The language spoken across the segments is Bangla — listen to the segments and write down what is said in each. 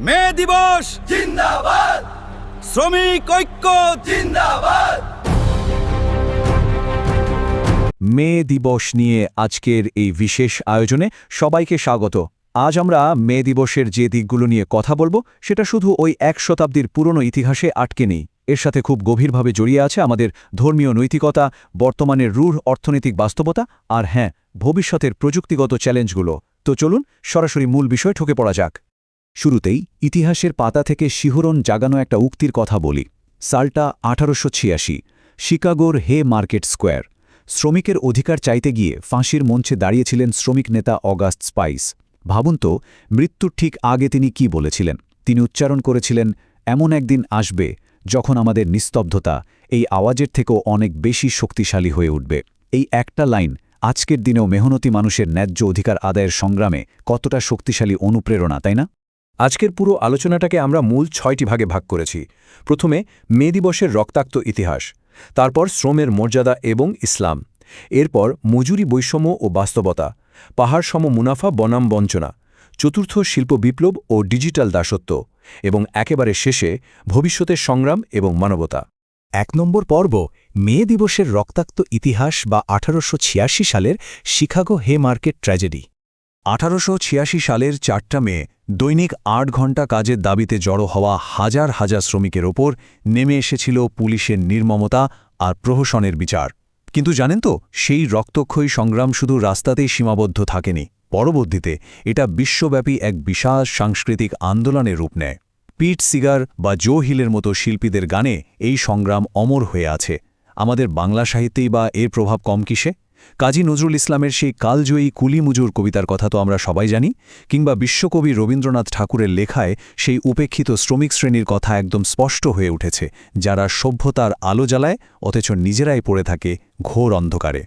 মে দিবস জিন্দাবাদ, শ্রমিক ঐক্য জিন্দাবাদ। মে দিবস নিয়ে আজকের এই বিশেষ আয়োজনে সবাইকে স্বাগত। আজ আমরা মে দিবসের যে দিকগুলো নিয়ে কথা বলবো সেটা শুধু ওই ১ শতাব্দীর পুরনো ইতিহাসে আটকে নেই, এর সাথে খুব গভীরভাবে জড়িয়ে আছে আমাদের ধর্মীয় নৈতিকতা, বর্তমানের রূঢ় অর্থনৈতিক বাস্তবতা আর হ্যাঁ, ভবিষ্যতের প্রযুক্তিগত চ্যালেঞ্জগুলো। তো চলুন সরাসরি মূল বিষয় ঢুকে পড়া যাক। শুরুতেই ইতিহাসের পাতা থেকে শিহরণ জাগানো একটা উক্তির কথা বলি। সালটা ১৮৮৬, শিকাগোর হে মার্কেট স্কোয়ার। শ্রমিকের অধিকার চাইতে গিয়ে ফাঁসির মঞ্চে দাঁড়িয়েছিলেন শ্রমিক নেতা অগাস্ট স্পাইস। ভাবুন তো, মৃত্যুর ঠিক আগে তিনি কি বলেছিলেন? তিনি উচ্চারণ করেছিলেন, এমন একদিন আসবে যখন আমাদের নিস্তব্ধতা এই আওয়াজের থেকেও অনেক বেশি শক্তিশালী হয়ে উঠবে। এই একটা লাইন আজকের দিনেও মেহনতি মানুষের ন্যায্য অধিকার আদায়ের সংগ্রামে কতটা শক্তিশালী অনুপ্রেরণা, তাই না? আজকের পুরো আলোচনাটাকে আমরা মূল ৬টি ভাগে ভাগ করেছি। প্রথমে মে দিবসের রক্তাক্ত ইতিহাস, তারপর শ্রমের মর্যাদা এবং ইসলাম, এরপর মজুরি বৈষম্য ও বাস্তবতা, পাহাড়সম মুনাফা বনাম বঞ্চনা, চতুর্থ শিল্প বিপ্লব ও ডিজিটাল দাসত্ব, এবং একেবারে শেষে ভবিষ্যতের সংগ্রাম এবং মানবতা। ১ নম্বর পর্ব, মে দিবসের রক্তাক্ত ইতিহাস বা ১৮৮৬ সালের শিকাগো হে মার্কেট ট্র্যাজেডি। ১৮৮৬ সালের ৪ মে দৈনিক ৮ ঘণ্টা কাজের দাবিতে জড়ো হওয়া হাজার হাজার শ্রমিকের ওপর নেমে এসেছিল পুলিশের নির্মমতা আর প্রহসনের বিচার। কিন্তু জানেন তো, সেই রক্তক্ষয়ী সংগ্রাম শুধু রাস্তাতেই সীমাবদ্ধ থাকেনি। পরবর্তীতে এটা বিশ্বব্যাপী এক বিশাল সাংস্কৃতিক আন্দোলনের রূপ নেয়। পিট সিগার বা জো হিলের মতো শিল্পীদের গানে এই সংগ্রাম অমর হয়ে আছে। আমাদের বাংলা সাহিত্যেই বা এর প্রভাব কম কিসে? কাজী নজরুল ইসলামের সেই কালজয়ী কুলিমুজুর কবিতার কথা তো আমরা সবাই জানি, কিংবা বিশ্বকবি রবীন্দ্রনাথ ঠাকুরের লেখায় সেই উপেক্ষিত শ্রমিক শ্রেণীর কথা একদম স্পষ্ট হয়ে উঠেছে, যারা সভ্যতার আলো জ্বালায় অথচ নিজেরাই পড়ে থাকে ঘোর অন্ধকারে।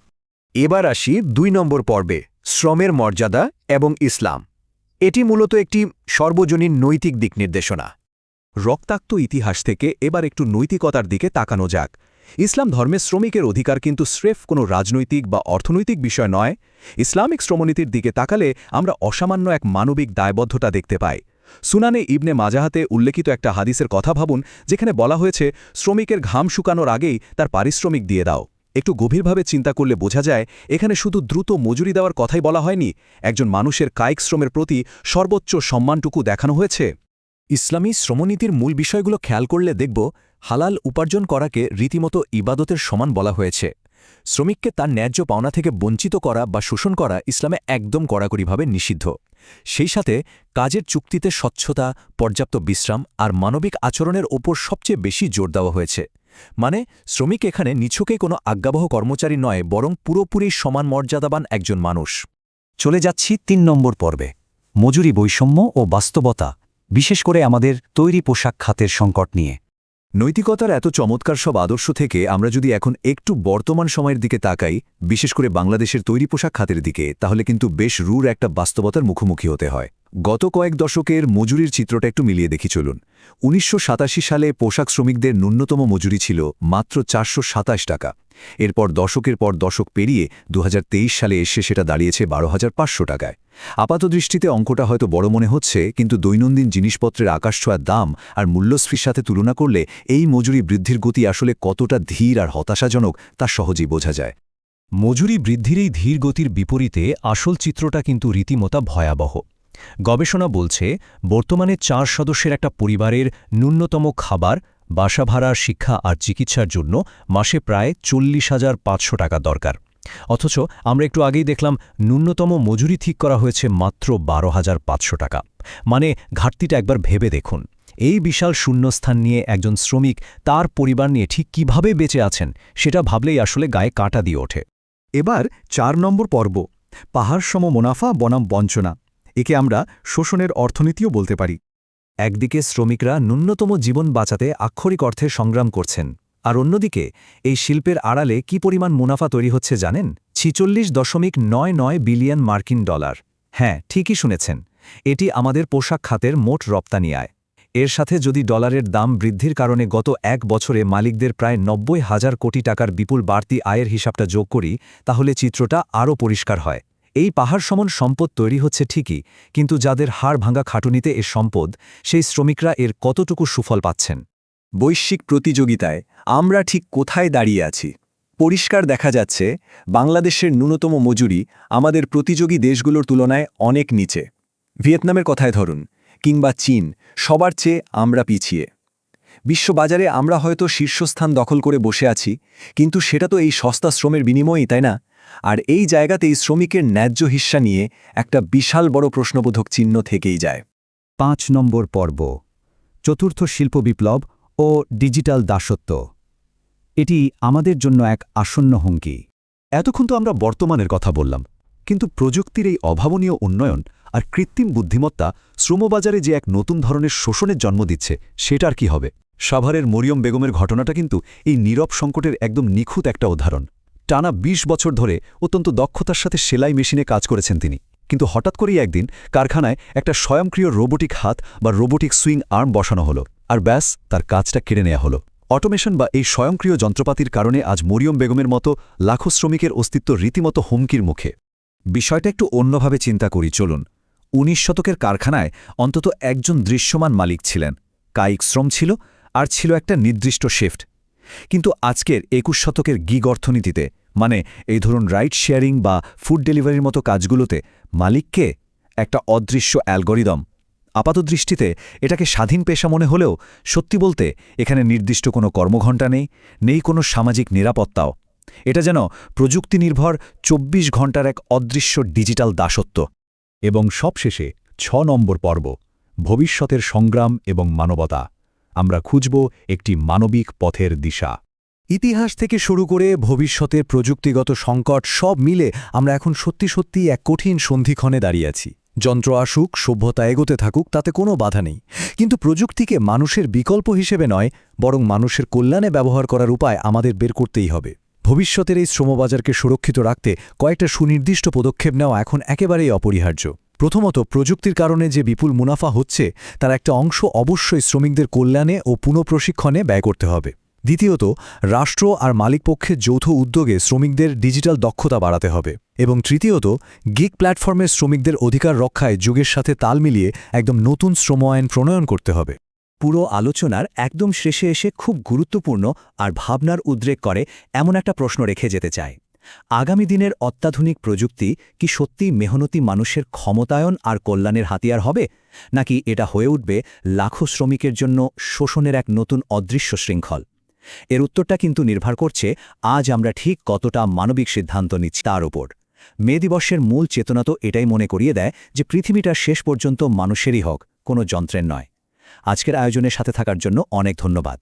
এবার আসি ২ নম্বর পর্বে, শ্রমের মর্যাদা এবং ইসলাম। এটি মূলত একটি সর্বজনীন নৈতিক দিক নির্দেশনা। রক্তাক্ত ইতিহাস থেকে এবার একটু নৈতিকতার দিকে তাকানো যাক। ইসলাম ধর্মে শ্রমিকের অধিকার কিন্তু স্রেফ কোনো রাজনৈতিক বা অর্থনৈতিক বিষয় নয়। ইসলামিক শ্রমনীতির দিকে তাকালে আমরা অসামান্য এক মানবিক দায়বদ্ধতা দেখতে পাই। সুনানে ইবনে মাজাহাতে উল্লেখিত একটা হাদিসের কথা ভাবুন, যেখানে বলা হয়েছে, শ্রমিকের ঘাম শুকানোর আগেই তার পারিশ্রমিক দিয়ে দাও। একটু গভীরভাবে চিন্তা করলে বোঝা যায়, এখানে শুধু দ্রুত মজুরি দেওয়ার কথাই বলা হয়নি, একজন মানুষের কায়িক শ্রমের প্রতি সর্বোচ্চ সম্মানটুকু দেখানো হয়েছে। ইসলামী শ্রমনীতির মূল বিষয়গুলো খেয়াল করলে দেখব, হালাল উপার্জন করাকে রীতিমতো ইবাদতের সমান বলা হয়েছে। শ্রমিককে তার ন্যায্য পাওনা থেকে বঞ্চিত করা বা শোষণ করা ইসলামে একদম কড়াকড়িভাবে নিষিদ্ধ। সেই সাথে কাজের চুক্তিতে স্বচ্ছতা, পর্যাপ্ত বিশ্রাম আর মানবিক আচরণের ওপর সবচেয়ে বেশি জোর দেওয়া হয়েছে। মানে শ্রমিক এখানে নিছকেই কোনো আজ্ঞাবহ কর্মচারী নয়, বরং পুরোপুরি সমান মর্যাদাবান একজন মানুষ। চলে যাচ্ছি ৩ নম্বর পর্বে, মজুরি বৈষম্য ও বাস্তবতা, বিশেষ করে আমাদের তৈরি পোশাক খাতের সংকট নিয়ে। নৈতিকতার এত চমৎকার সব আদর্শ থেকে আমরা যদি এখন একটু বর্তমান সময়ের দিকে তাকাই, বিশেষ করে বাংলাদেশের তৈরি পোশাক খাতের দিকে, তাহলে কিন্তু বেশ রূঢ় একটা বাস্তবতার মুখোমুখি হতে হয়। গত কয়েক দশকের মজুরির চিত্রটা একটু মিলিয়ে দেখি চলুন। ১৯৮৭ সালে পোশাক শ্রমিকদের ন্যূনতম মজুরি ছিল মাত্র ৪২৭ টাকা। এরপর দশকের পর দশক পেরিয়ে ২০২৩ সালে এসে সেটা দাঁড়িয়েছে ১২৫০০ টাকায়। আপাতদৃষ্টিতে অঙ্কটা হয়তো বড় মনে হচ্ছে, কিন্তু দৈনন্দিন জিনিসপত্রের আকাশছোঁয়ার দাম আর মূল্যস্ফীর সাথে তুলনা করলে এই মজুরি বৃদ্ধির গতি আসলে কতটা ধীর আর হতাশাজনক তা সহজেই বোঝা যায়। মজুরি বৃদ্ধির এই ধীর গতির বিপরীতে আসল চিত্রটা কিন্তু রীতিমতো ভয়াবহ। গবেষণা বলছে, বর্তমানে ৪ সদস্যের একটা পরিবারের ন্যূনতম খাবার, বাসা ভাড়া, শিক্ষা আর চিকিৎসার জন্য মাসে প্রায় ৪০,৫০০ টাকা দরকার। অথচ আমরা একটু আগেই দেখলাম ন্যূনতম মজুরি ঠিক করা হয়েছে মাত্র ১২,৫০০ টাকা। মানে ঘাটতিটা একবার ভেবে দেখুন। এই বিশাল শূন্যস্থান নিয়ে একজন শ্রমিক তার পরিবার নিয়ে ঠিক কিভাবে বেঁচে আছেন, সেটা ভাবলেই আসলে গায়ে কাঁটা দিয়ে ওঠে। এবার ৪ নম্বর পর্ব, পাহাড়সম মুনাফা বনাম বঞ্চনা। একে আমরা শোষণের অর্থনীতিও বলতে পারি। একদিকে শ্রমিকরা ন্যূনতম জীবন বাঁচাতে আক্ষরিক অর্থে সংগ্রাম করছেন, আর অন্যদিকে এই শিল্পের আড়ালে কি পরিমাণ মুনাফা তৈরি হচ্ছে জানেন? ৪৬.৯৯ বিলিয়ন মার্কিন ডলার। হ্যাঁ, ঠিকই শুনেছেন, এটি আমাদের পোশাক খাতের মোট রপ্তানি আয়। এর সাথে যদি ডলারের দাম বৃদ্ধির কারণে গত ১ বছরে মালিকদের প্রায় ৯০,০০০ কোটি টাকার বিপুল বাড়তি আয়ের হিসাবটা যোগ করি, তাহলে চিত্রটা আরও পরিষ্কার হয়। এই পাহাড় সমান সম্পদ তৈরি হচ্ছে ঠিকই, কিন্তু যাদের হাড় ভাঙা খাটুনিতে এর সম্পদ, সেই শ্রমিকরা এর কতটুকু সুফল পাচ্ছেন? বৈশ্বিক প্রতিযোগিতায় আমরা ঠিক কোথায় দাঁড়িয়ে আছি? পরিষ্কার দেখা যাচ্ছে বাংলাদেশের ন্যূনতম মজুরি আমাদের প্রতিযোগী দেশগুলোর তুলনায় অনেক নিচে। ভিয়েতনামের কথায় ধরুন, কিংবা চীন, সবার চেয়ে আমরা পিছিয়ে। বিশ্ববাজারে আমরা হয়তো শীর্ষস্থান দখল করে বসে আছি, কিন্তু সেটা তো এই সস্তা শ্রমের বিনিময়ই, তাই না? আর এই জায়গাতেই শ্রমিকের ন্যায্য হিস্সা নিয়ে একটা বিশাল বড় প্রশ্নবোধক চিহ্ন থেকেই যায়। 5 নম্বর পর্ব, চতুর্থ শিল্প বিপ্লব ও ডিজিটাল দাসত্ব। এটি আমাদের জন্য এক আসন্ন হুমকি। এতক্ষণ তো আমরা বর্তমানের কথা বললাম, কিন্তু প্রযুক্তির এই অভাবনীয় উন্নয়ন আর কৃত্রিম বুদ্ধিমত্তা শ্রমবাজারে যে এক নতুন ধরনের শোষণের জন্ম দিচ্ছে, সেটার কি হবে? সাভারের মরিয়ম বেগমের ঘটনাটা কিন্তু এই নীরব সংকটের একদম নিখুঁত একটা উদাহরণ। টানা 20 বছর ধরে অত্যন্ত দক্ষতার সাথে সেলাই মেশিনে কাজ করেছেন তিনি, কিন্তু হঠাৎ করেই একদিন কারখানায় একটা স্বয়ংক্রিয় রোবোটিক হাত বা রোবোটিক সুইং আর্ম বসানো হলো, আর ব্যাস, তার কাজটা কেড়ে নেওয়া হলো। অটোমেশন বা এই স্বয়ংক্রিয় যন্ত্রপাতির কারণে আজ মরিয়ম বেগমের মতো লাখো শ্রমিকের অস্তিত্ব রীতিমতো হুমকির মুখে। বিষয়টা একটু অন্যভাবে চিন্তা করি চলুন। 19 শতকের কারখানায় অন্তত একজন দৃশ্যমান মালিক ছিলেন, কায়িক শ্রম ছিল, আর ছিল একটা নির্দিষ্ট শিফট। কিন্তু আজকের 21 শতকের গিগ অর্থনীতিতে, মানে এই ধরুন রাইড শেয়ারিং বা ফুড ডেলিভারির মতো কাজগুলোতে, মালিককে একটা অদৃশ্য অ্যালগরিদম। আপাতদৃষ্টিতে এটাকে স্বাধীন পেশা মনে হলেও সত্যি বলতে এখানে নির্দিষ্ট কোনো কর্মঘণ্টা নেই কোনো সামাজিক নিরাপত্তাও। এটা যেন প্রযুক্তি নির্ভর 24 ঘণ্টার এক অদৃশ্য ডিজিটাল দাসত্ব। এবং সবশেষে 6 নম্বর পর্ব, ভবিষ্যতের সংগ্রাম এবং মানবতা। আমরা খুঁজব একটি মানবিক পথের দিশা। ইতিহাস থেকে শুরু করে ভবিষ্যতের প্রযুক্তিগত সংকট সব মিলে আমরা এখন সত্যি এক কঠিন সন্ধিক্ষণে দাঁড়িয়ে আছি। যন্ত্র আসুক, সভ্যতা এগোতে থাকুক, তাতে কোনো বাধা নেই, কিন্তু প্রযুক্তিকে মানুষের বিকল্প হিসেবে নয়, বরং মানুষের কল্যাণে ব্যবহার করার উপায় আমাদের বের করতেই হবে। ভবিষ্যতের এই শ্রমবাজারকে সুরক্ষিত রাখতে কয়েকটা সুনির্দিষ্ট পদক্ষেপ নেওয়া এখন একেবারেই অপরিহার্য। প্রথমত, প্রযুক্তির কারণে যে বিপুল মুনাফা হচ্ছে, তার একটা অংশ অবশ্যই শ্রমিকদের কল্যাণে ও পুনঃপ্রশিক্ষণে ব্যয় করতে হবে। দ্বিতীয়ত, রাষ্ট্র আর মালিকপক্ষের যৌথ উদ্যোগে শ্রমিকদের ডিজিটাল দক্ষতা বাড়াতে হবে। এবং তৃতীয়ত, গিগ প্ল্যাটফর্মের শ্রমিকদের অধিকার রক্ষায় যুগের সাথে তাল মিলিয়ে একদম নতুন শ্রম আইন প্রণয়ন করতে হবে। পুরো আলোচনার একদম শেষে এসে খুব গুরুত্বপূর্ণ আর ভাবনার উদ্রেক করে এমন একটা প্রশ্ন রেখে যেতে চাই। আগামী দিনের অত্যাধুনিক প্রযুক্তি কি সত্যিই মেহনতি মানুষের ক্ষমতায়ন আর কল্যাণের হাতিয়ার হবে, নাকি এটা হয়ে উঠবে লাখো শ্রমিকের জন্য শোষণের এক নতুন অদৃশ্য শৃঙ্খল? এর উত্তরটা কিন্তু নির্ভর করছে আজ আমরা ঠিক কতটা মানবিক সিদ্ধান্ত নিচ্ছি তার ওপর। মে দিবসের মূল চেতনা তো এটাই মনে করিয়ে দেয় যে পৃথিবীটা শেষ পর্যন্ত মানুষেরই হোক, কোনো যন্ত্রের নয়। আজকের আয়োজনের সাথে থাকার জন্য অনেক ধন্যবাদ।